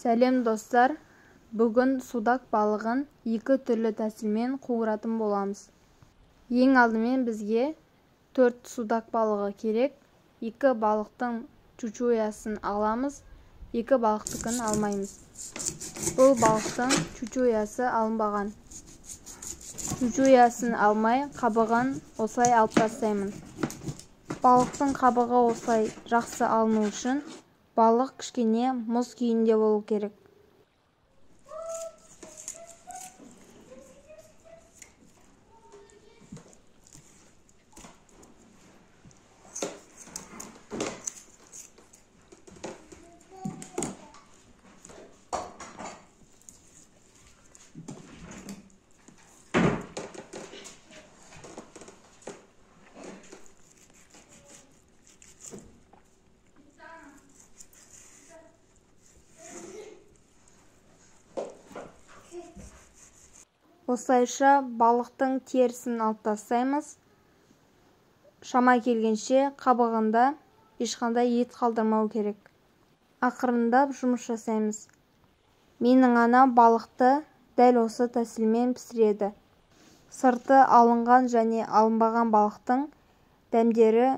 Сәлем достар, бүгін судак балығын екі түрлі тәсілмен қуыратын боламыз. Ең алдымен бізге 4 судак балығы керек. 2 балықтың чучуясын аламыз, 2 балықтыкын алмаймыз. Бұл балықтың чучуясы алынбаған. Чучуясын алмай, қабығын осылай алып тастаймын. Балықтың қабығы осылай жақсы алыну үшін балық кішкене мұз күйінде болу керек. Осылайша балықтың терісін алып тастаймыз. Шама келгенше қабығында ешқандай ет қалдырмау керек. Ақырындап жұмыс жасаймыз. Менің анам балықты дәл осы тәсілмен пісіреді. Сырты алынған және алынбаған балықтың дәмдері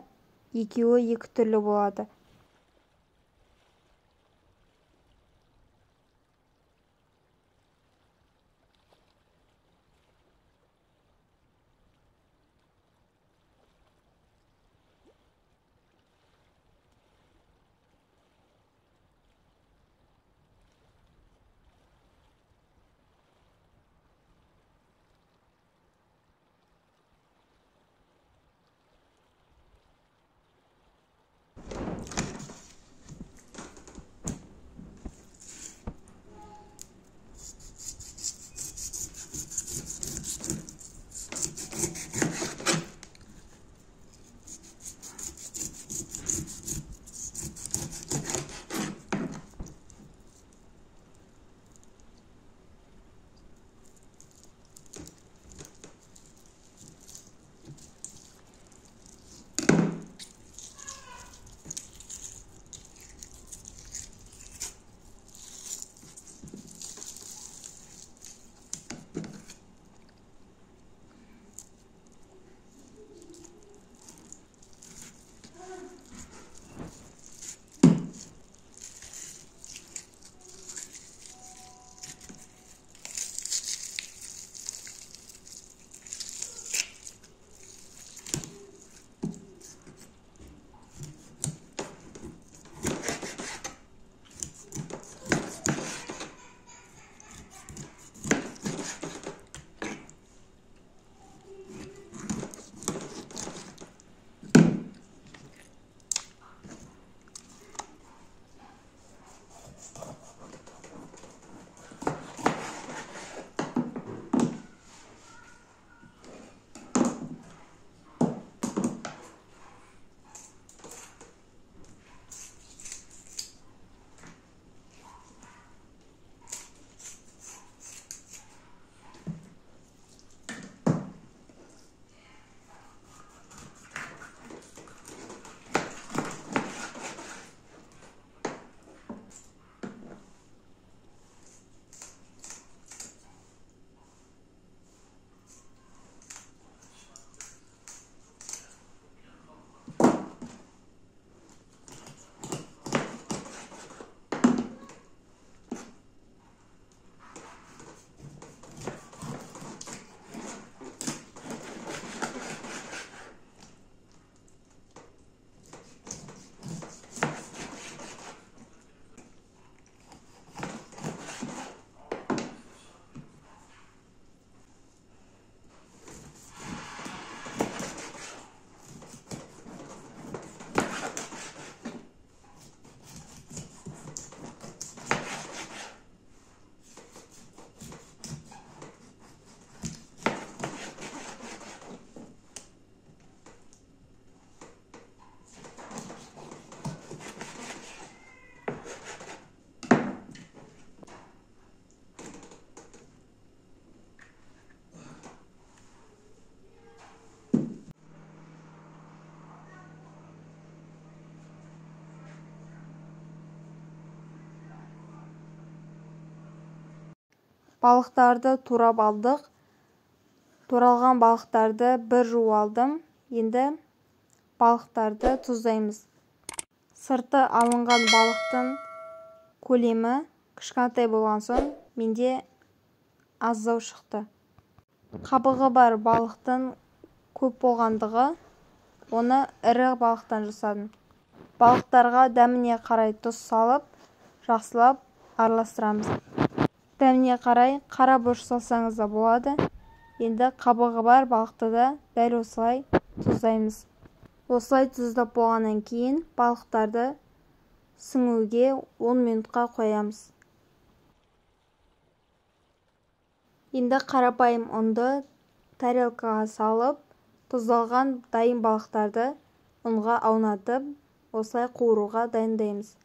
екеуі екі түрлі болады. Балықтарды турап алдық. Туралған балықтарды бір жуып алдым. Енді балықтарды тұздаймыз. Сырты алынған балықтың көлемі кішкентай болған соң менде аздау шықты. Қабығы бар балықтың көп болғандығы оны ірі балықтан жасадым. Балықтарға дәміне қарай тұз салып, жақсылап араластырамыз. Дәміне қарай қара бұрыш салсаңыз да болады. Енді қабығы бар балықты да дәл осылай тұздаймыз. Осылай тұздап болғаннан кейін балықтарды сіңуге 10 минутқа қоямыз. Енді қарапайым ұнды тарелкаға салып, тұздалған дайын балықтарды ұнға аунатып, осылай қуыруға дайындаймыз.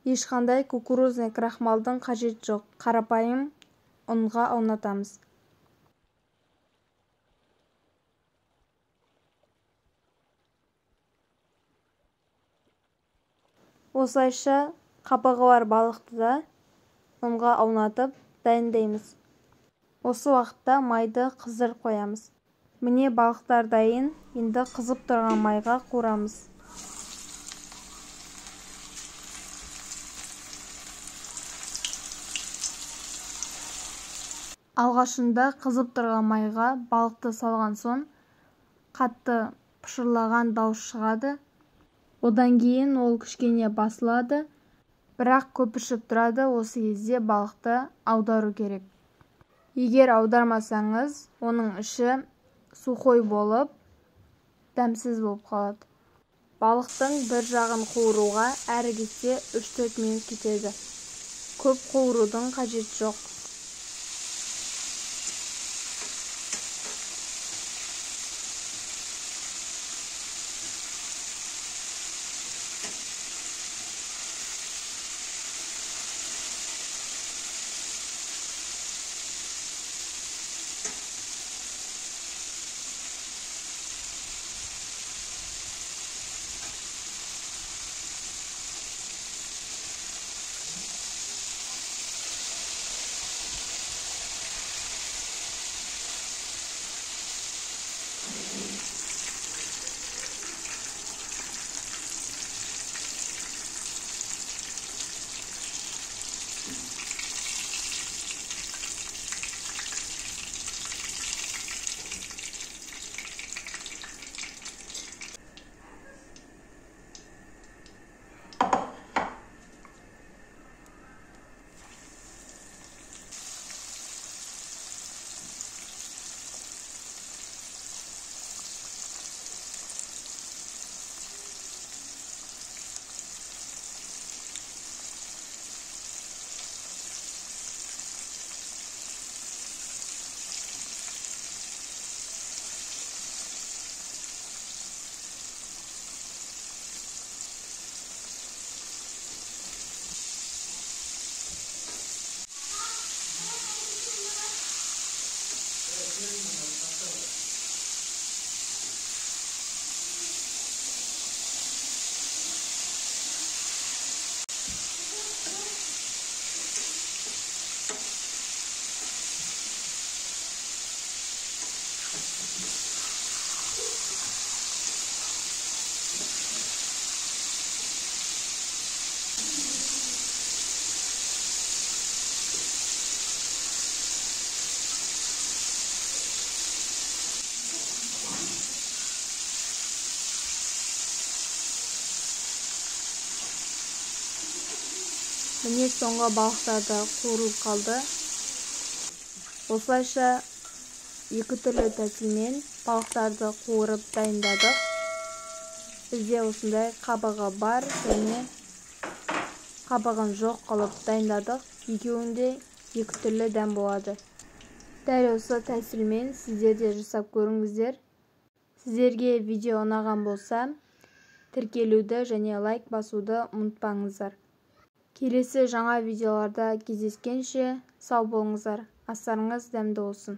Ешқандай кукурузный крахмалдың қажет жоқ. Қарапайым ұнға аунатамыз. Осылайша қабығы бар балықты да ұнға аунатып дайындаймыз. Осы уақытта майды қыздырып қоямыз. Міне балықтар дайын. Енді қызып тұрған майға қуырамыз. Алғашында қызып тұрған майға балықты салған соң қатты пышырлаған дауыс шығады. Одан кейін ол кішкене басылады, бірақ көпіршіп тұрады. Осы кезде балықты аудару керек. Егер аудармасаңыз, оның іші сухой болып, дәмсіз болып қалады. Балықтың бір жағын қуыруға әрі кетсе 3-4 минут кетеді. Көп қуырудың қажет жоқ. Міне соңғы балықтар да қуырылып қалды. Осылайша екі түрлі тәсілмен балықтарды қуырып дайындадық. Бізде осындай қабығы бар және қабығын жоқ қылып дайындадық. Екеуінде екі түрлі дәм болады. Дәл осы тәсілмен сіздер де жасап көріңіздер. Сіздерге видео ұнаған болса, тіркелуді және лайк басуды ұмытпаңыздар. Келесі жаңа видеоларда кездескенше сау болыңыздар. Астарыңыз дәмді болсын.